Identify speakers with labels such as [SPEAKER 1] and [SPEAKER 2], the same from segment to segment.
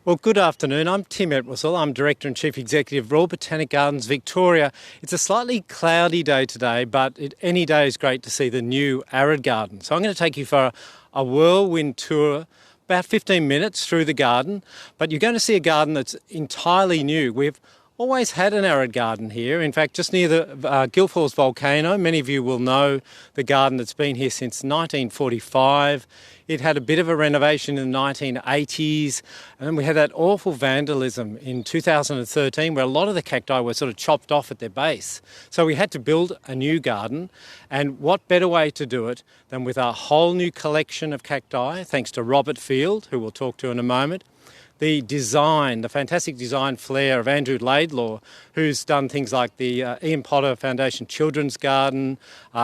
[SPEAKER 1] Well, good afternoon. I'm Tim Entwisle. I'm Director and Chief Executive of Royal Botanic Gardens, Victoria. It's a slightly cloudy day today, but any day is great to see the new Arid Garden. So I'm going to take you for a whirlwind tour, about 15 minutes through the garden, but you're going to see a garden that's entirely new. We've always had an arid garden here. In fact, just near the Guildford volcano, many of you will know the garden that's been here since 1945. It had a bit of a renovation in the 1980s, and then we had that awful vandalism in 2013 where a lot of the cacti were sort of chopped off at their base. So we had to build a new garden, and what better way to do it than with a whole new collection of cacti, thanks to Robert Field, who we'll talk to in a moment. The design, the fantastic design flair of Andrew Laidlaw, who's done things like the Ian Potter Foundation Children's Garden.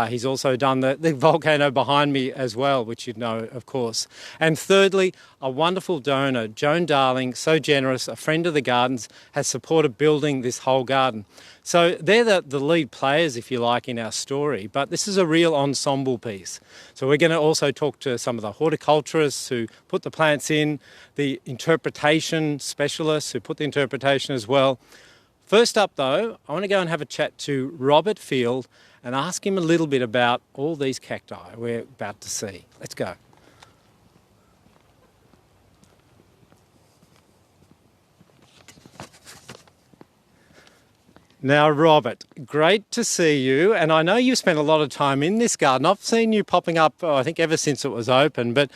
[SPEAKER 1] He's also done the volcano behind me as well, which you'd know, of course. And thirdly, a wonderful donor, Joan Darling, so generous, a friend of the gardens, has supported building this whole garden. So they're the lead players, if you like, in our story, but this is a real ensemble piece. So we're going to also talk to some of the horticulturists who put the plants in, the interpretation specialists who put the interpretation as well. First up, though, I want to go and have a chat to Robert Field and ask him a little bit about all these cacti we're about to see. Let's go. Now, Robert, great to see you. And I know you've spent a lot of time in this garden. I've seen you popping up, I think, ever since it was open. But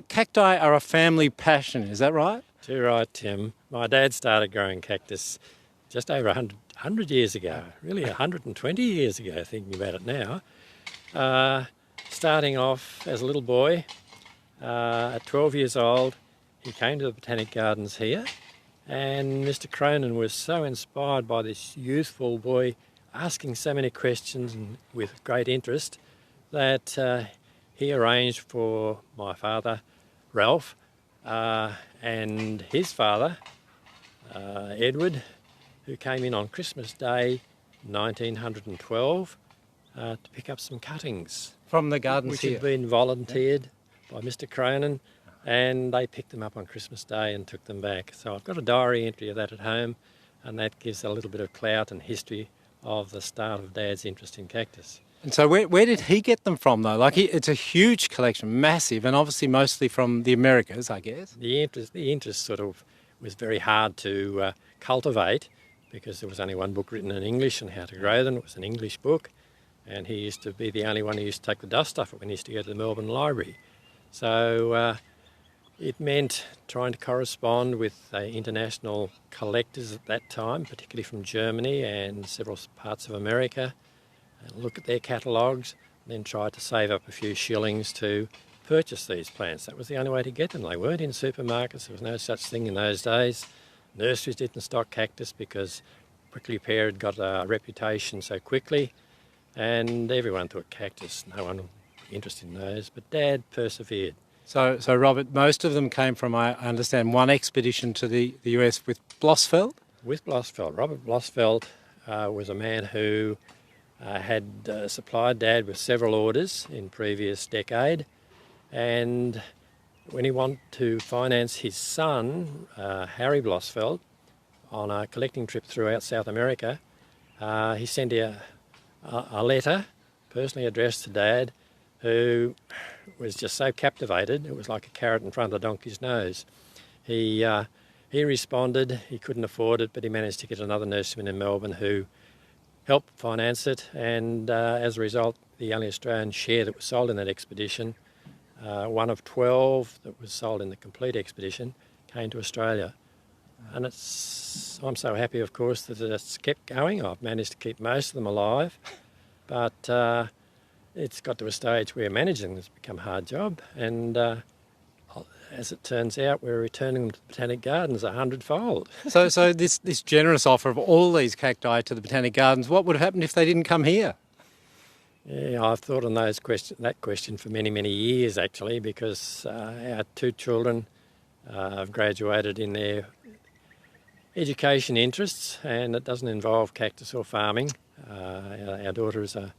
[SPEAKER 1] cacti are a family passion, is that right?
[SPEAKER 2] Too right, Tim. My dad started growing cactus just over 100 years ago, really 120 years ago, thinking about it now. Starting off as a little boy, at 12 years old, he came to the Botanic Gardens here. And Mr. Cronin was so inspired by this youthful boy asking so many questions and with great interest that he arranged for my father, Ralph, and his father, Edward, who came in on Christmas Day 1912 to pick up some cuttings.
[SPEAKER 1] From the gardens
[SPEAKER 2] which
[SPEAKER 1] here?
[SPEAKER 2] Had been volunteered by Mr. Cronin. And they picked them up on Christmas Day and took them back. So I've got a diary entry of that at home, and that gives a little bit of clout and history of the start of Dad's interest in cactus.
[SPEAKER 1] And so where did he get them from, though? Like, it's a huge collection, massive, and obviously mostly from the Americas, I guess.
[SPEAKER 2] The interest sort of was very hard to cultivate because there was only one book written in English on how to grow them. It was an English book, and he used to be the only one who used to take the dust off it when he used to go to the Melbourne Library. So it meant trying to correspond with international collectors at that time, particularly from Germany and several parts of America, and look at their catalogues, and then try to save up a few shillings to purchase these plants. That was the only way to get them. They weren't in supermarkets. There was no such thing in those days. Nurseries didn't stock cactus because prickly pear had got a reputation so quickly, and everyone thought cactus. No one was interested in those, but Dad persevered.
[SPEAKER 1] So Robert, most of them came from, I understand, one expedition to the US with Blossfeld?
[SPEAKER 2] With Blossfeld. Robert Blossfeld was a man who had supplied Dad with several orders in previous decade, and when he wanted to finance his son, Harry Blossfeld, on a collecting trip throughout South America, he sent a letter personally addressed to Dad, who was just so captivated. It was like a carrot in front of the donkey's nose. He responded. He couldn't afford it, but he managed to get another nurseryman in Melbourne who helped finance it, and as a result, the only Australian share that was sold in that expedition, one of 12 that was sold in the complete expedition, came to Australia. And I'm so happy, of course, that it's kept going. I've managed to keep most of them alive, but it's got to a stage where managing has become a hard job, and as it turns out, we're returning them to the Botanic Gardens 100-fold.
[SPEAKER 1] So this generous offer of all these cacti to the Botanic Gardens, what would have happened if they didn't come here?
[SPEAKER 2] Yeah, I've thought on that question for many, many years, actually, because our two children have graduated in their education interests, and it doesn't involve cactus or farming. Our daughter is an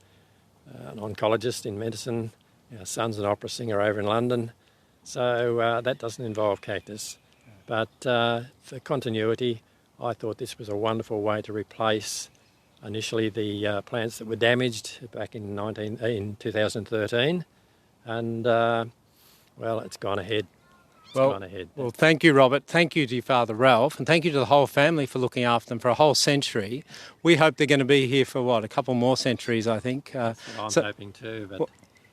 [SPEAKER 2] oncologist in medicine. Our son's an opera singer over in London. So that doesn't involve cactus. But for continuity, I thought this was a wonderful way to replace initially the plants that were damaged back in 2013, and well, it's gone ahead.
[SPEAKER 1] Well, thank you, Robert. Thank you to your father, Ralph, and thank you to the whole family for looking after them for a whole century. We hope they're going to be here for, a couple more centuries, I think.
[SPEAKER 2] I'm hoping too, but...
[SPEAKER 1] Well,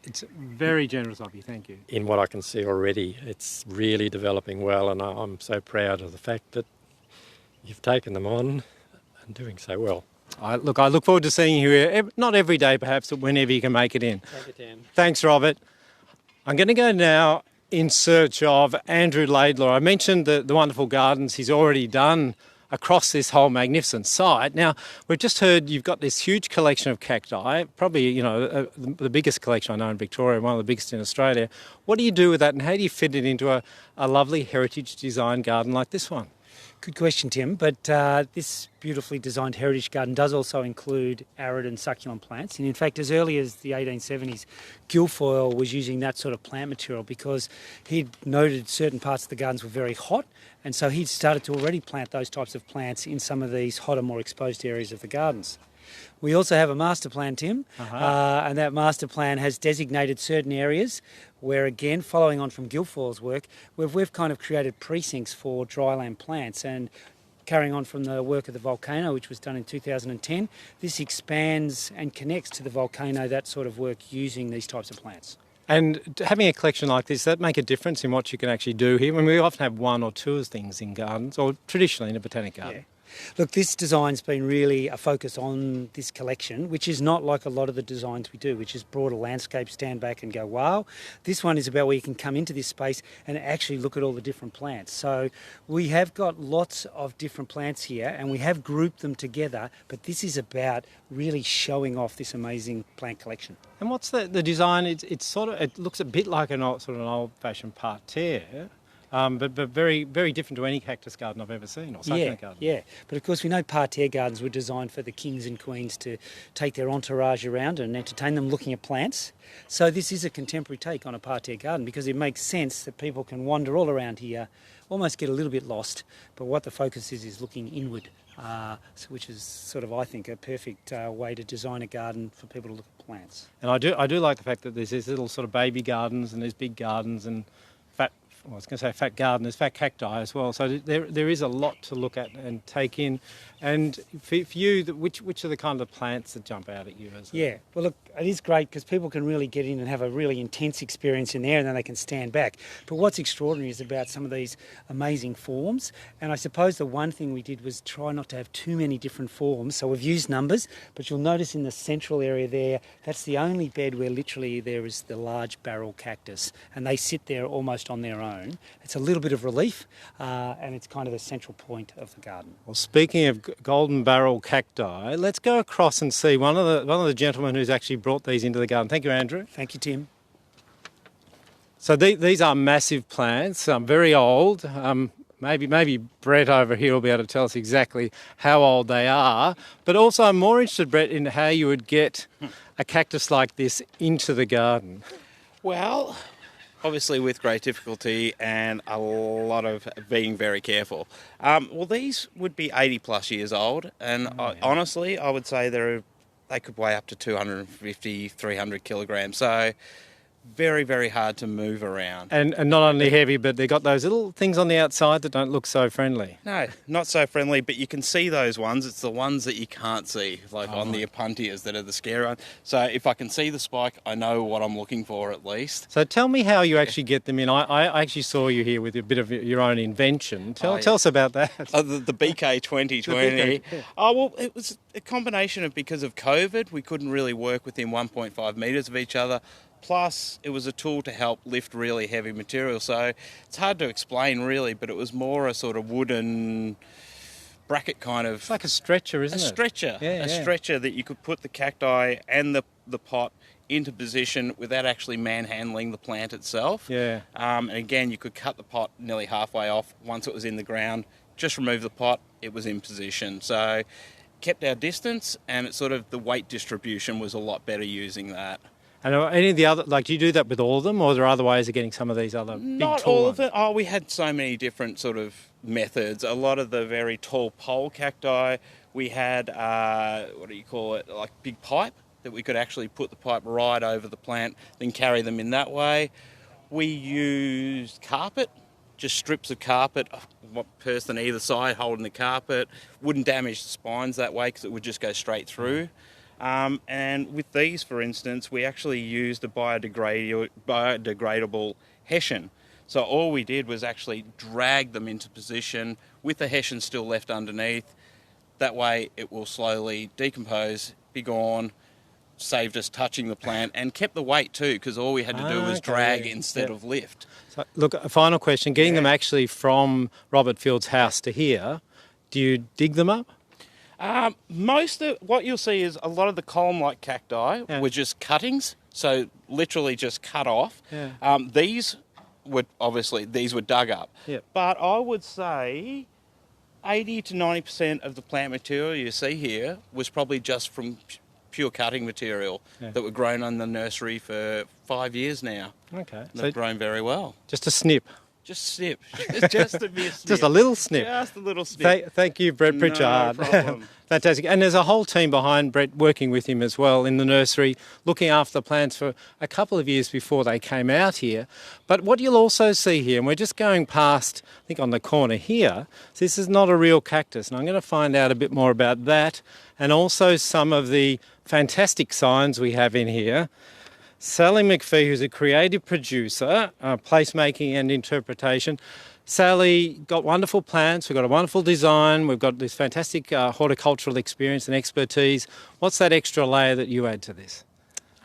[SPEAKER 1] it's very generous of you, thank you.
[SPEAKER 2] In what I can see already, it's really developing well, and I'm so proud of the fact that you've taken them on and doing so well.
[SPEAKER 1] I look forward to seeing you here, not every day perhaps, but whenever you can make it in.
[SPEAKER 2] Thank you, Tim.
[SPEAKER 1] Thanks, Robert. I'm going to go now in search of Andrew Laidlaw. I mentioned the wonderful gardens he's already done across this whole magnificent site. Now, we've just heard you've got this huge collection of cacti, probably, the biggest collection I know in Victoria, one of the biggest in Australia. What do you do with that, and how do you fit it into a lovely heritage design garden like this one?
[SPEAKER 3] Good question, Tim, but this beautifully designed heritage garden does also include arid and succulent plants. And in fact, as early as the 1870s, Guilfoyle was using that sort of plant material because he'd noted certain parts of the gardens were very hot, and so he'd started to already plant those types of plants in some of these hotter, more exposed areas of the gardens. We also have a master plan, Tim, and that master plan has designated certain areas where, again, following on from Guilfoyle's work, we've kind of created precincts for dryland plants. And carrying on from the work of the volcano, which was done in 2010, this expands and connects to the volcano, that sort of work using these types of plants.
[SPEAKER 1] And having a collection like this, does that make a difference in what you can actually do here? I mean, we often have one or two things in gardens, or traditionally in a botanic garden.
[SPEAKER 3] Yeah. Look, this design's been really a focus on this collection, which is not like a lot of the designs we do, which is broader landscape, stand back and go, wow. This one is about where you can come into this space and actually look at all the different plants. So we have got lots of different plants here and we have grouped them together, but this is about really showing off this amazing plant collection.
[SPEAKER 1] And what's the design? It looks a bit like an old-fashioned parterre. But very, very different to any cactus garden I've ever seen, or succulent garden.
[SPEAKER 3] Yeah, but of course we know parterre gardens were designed for the kings and queens to take their entourage around and entertain them looking at plants. So this is a contemporary take on a parterre garden because it makes sense that people can wander all around here, almost get a little bit lost, but what the focus is looking inward, which is sort of, I think, a perfect way to design a garden for people to look at plants.
[SPEAKER 1] And I do like the fact that there's these little sort of baby gardens and there's big gardens and fat gardeners, fat cacti as well. So there is a lot to look at and take in. And for you, which are the kind of plants that jump out at you?
[SPEAKER 3] Yeah, well, look, it is great because people can really get in and have a really intense experience in there and then they can stand back. But what's extraordinary is about some of these amazing forms. And I suppose the one thing we did was try not to have too many different forms. So we've used numbers, but you'll notice in the central area there, that's the only bed where literally there is the large barrel cactus. And they sit there almost on their own. It's a little bit of relief and it's kind of the central point of the garden.
[SPEAKER 1] Well, speaking of golden barrel cacti, let's go across and see one of the gentlemen who's actually brought these into the garden. Thank you, Andrew.
[SPEAKER 3] Thank you, Tim.
[SPEAKER 1] So these are massive plants, very old. Maybe Brett over here will be able to tell us exactly how old they are. But also I'm more interested, Brett, in how you would get a cactus like this into the garden.
[SPEAKER 4] Well, obviously with great difficulty and a lot of being very careful. Well, these would be 80 plus years old, and honestly, I would say they could weigh up to 250, 300 kilograms. So very, very hard to move around.
[SPEAKER 1] And not only heavy, but they've got those little things on the outside that don't look so friendly.
[SPEAKER 4] No, not so friendly, but you can see those ones. It's the ones that you can't see, like on the Opuntias that are the scary ones. So if I can see the spike, I know what I'm looking for at least.
[SPEAKER 1] So tell me how you actually get them in. I actually saw you here with a bit of your own invention. Tell us about that.
[SPEAKER 4] The BK 2020. Oh, well, it was a combination of, because of COVID, we couldn't really work within 1.5 metres of each other. Plus, it was a tool to help lift really heavy material. So it's hard to explain really, but it was more a sort of wooden bracket kind of...
[SPEAKER 1] It's like a stretcher, isn't it?
[SPEAKER 4] A stretcher. A stretcher that you could put the cacti and the pot into position without actually manhandling the plant itself.
[SPEAKER 1] Yeah.
[SPEAKER 4] And again, you could cut the pot nearly halfway off once it was in the ground, just remove the pot, it was in position. So kept our distance, and it's sort of the weight distribution was a lot better using that.
[SPEAKER 1] And are any of the other, like, do you do that with all of them, or are there other ways of getting some of these other big
[SPEAKER 4] Not
[SPEAKER 1] tall
[SPEAKER 4] all
[SPEAKER 1] ones?
[SPEAKER 4] of it. Oh, we had so many different sort of methods. A lot of the very tall pole cacti, we had, what do you call it, like big pipe that we could actually put the pipe right over the plant, then carry them in that way. We used carpet, just strips of carpet, one person either side holding the carpet. Wouldn't damage the spines that way because it would just go straight through. And with these, for instance, we actually used a biodegradable hessian. So all we did was actually drag them into position with the hessian still left underneath. That way it will slowly decompose, be gone, saved us touching the plant, and kept the weight too, because all we had to do was drag instead of lift.
[SPEAKER 1] So, look, a final question. Getting them actually from Robert Field's house to here, do you dig them up?
[SPEAKER 4] Most of what you'll see is a lot of the column-like cacti were just cuttings, so literally just cut off.
[SPEAKER 1] Yeah.
[SPEAKER 4] These were dug up.
[SPEAKER 1] Yep.
[SPEAKER 4] But I would say 80 to 90% of the plant material you see here was probably just from pure cutting material that were grown in the nursery for 5 years now.
[SPEAKER 1] Okay.
[SPEAKER 4] They've grown very well.
[SPEAKER 1] Just a snip.
[SPEAKER 4] Just snip. Just to be a snip.
[SPEAKER 1] Just a little snip.
[SPEAKER 4] Just a little snip.
[SPEAKER 1] Thank you, Brett Pritchard.
[SPEAKER 4] No problem.
[SPEAKER 1] Fantastic. And there's a whole team behind Brett working with him as well in the nursery, looking after the plants for a couple of years before they came out here. But what you'll also see here, and we're just going past, I think on the corner here, so this is not a real cactus. And I'm going to find out a bit more about that and also some of the fantastic signs we have in here. Sally McPhee, who's a creative producer, placemaking and interpretation. Sally, got wonderful plants, we've got a wonderful design, we've got this fantastic horticultural experience and expertise. What's that extra layer that you add to this?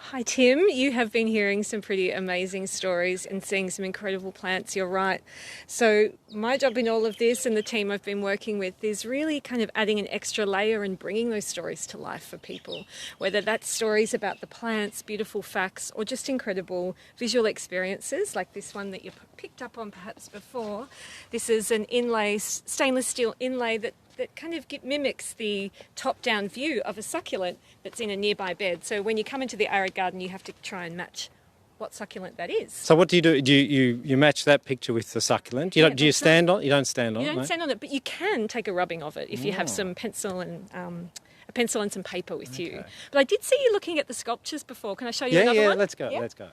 [SPEAKER 5] Hi Tim, you have been hearing some pretty amazing stories and seeing some incredible plants, you're right. So my job in all of this and the team I've been working with is really kind of adding an extra layer and bringing those stories to life for people. Whether that's stories about the plants, beautiful facts, or just incredible visual experiences like this one that you picked up on perhaps before. This is an inlay, stainless steel inlay that kind of mimics the top-down view of a succulent that's in a nearby bed. So when you come into the Arid Garden, you have to try and match what succulent that is.
[SPEAKER 1] So what do you do? Do you match that picture with the succulent? You don't, do you stand on it? You don't stand on it?
[SPEAKER 5] You don't stand on it, but you can take a rubbing of it if you have some pencil and a pencil and some paper with you. But I did see you looking at the sculptures before. Can I show you another one?
[SPEAKER 1] Let's go.
[SPEAKER 5] Yeah?
[SPEAKER 1] Let's go.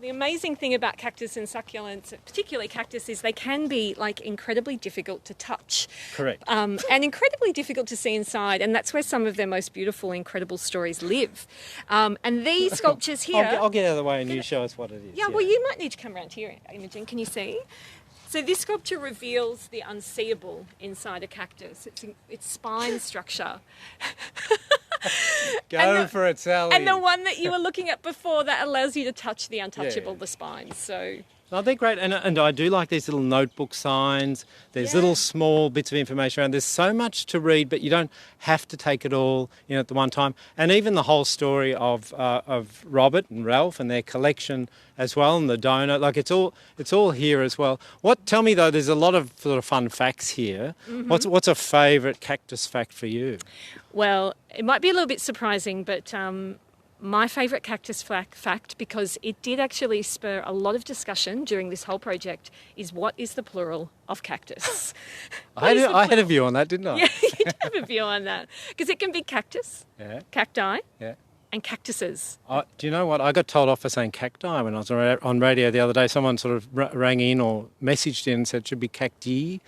[SPEAKER 5] The amazing thing about cactus and succulents, particularly cactus, is they can be like incredibly difficult to touch.
[SPEAKER 1] Correct.
[SPEAKER 5] And incredibly difficult to see inside, and that's where some of their most beautiful, incredible stories live. And these sculptures here...
[SPEAKER 1] I'll get out of the way and you show us what it is.
[SPEAKER 5] Yeah, well, you might need to come around here, Imogen. Can you see? So this sculpture reveals the unseeable inside a cactus. Its spine structure.
[SPEAKER 1] Go for it, Sally.
[SPEAKER 5] And the one that you were looking at before, that allows you to touch the untouchable, the spines. So...
[SPEAKER 1] Oh, they're great. And I do like these little notebook signs. There's little small bits of information around. There's so much to read, but you don't have to take it all in at the one time. And even the whole story of Robert and Ralph and their collection as well, and the donor, like it's all here as well. Tell me though, there's a lot of sort of fun facts here. Mm-hmm. What's a favourite cactus fact for you?
[SPEAKER 5] Well, it might be a little bit surprising, but my favourite cactus fact, because it did actually spur a lot of discussion during this whole project, is what is the plural of cactus?
[SPEAKER 1] I had a view on that, didn't I?
[SPEAKER 5] Yeah, you did have a view on that. Because it can be cactus, cacti, and cactuses.
[SPEAKER 1] Do you know what? I got told off for saying cacti when I was on radio the other day. Someone sort of rang in or messaged in and said it should be cacti.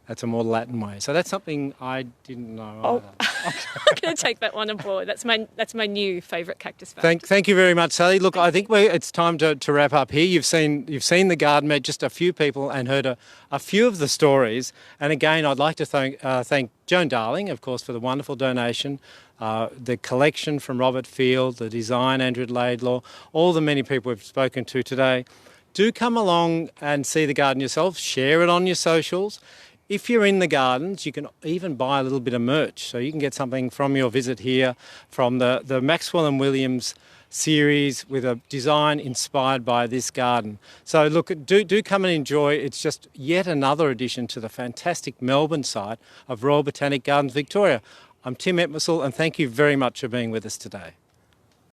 [SPEAKER 1] That's a more Latin way. So that's something I didn't know either.
[SPEAKER 5] I'm going to take that one on board. That's my new favourite cactus fact.
[SPEAKER 1] Thank you very much, Sally. Look, I think it's time to wrap up here. You've seen the garden, met just a few people and heard a few of the stories. And again, I'd like to thank Joan Darling, of course, for the wonderful donation, the collection from Robert Field, the design, Andrew Laidlaw, all the many people we've spoken to today. Do come along and see the garden yourself. Share it on your socials. If you're in the gardens, you can even buy a little bit of merch. So you can get something from your visit here from the Maxwell and Williams series with a design inspired by this garden. So look, do come and enjoy. It's just yet another addition to the fantastic Melbourne site of Royal Botanic Gardens, Victoria. I'm Tim Entwisle, and thank you very much for being with us today.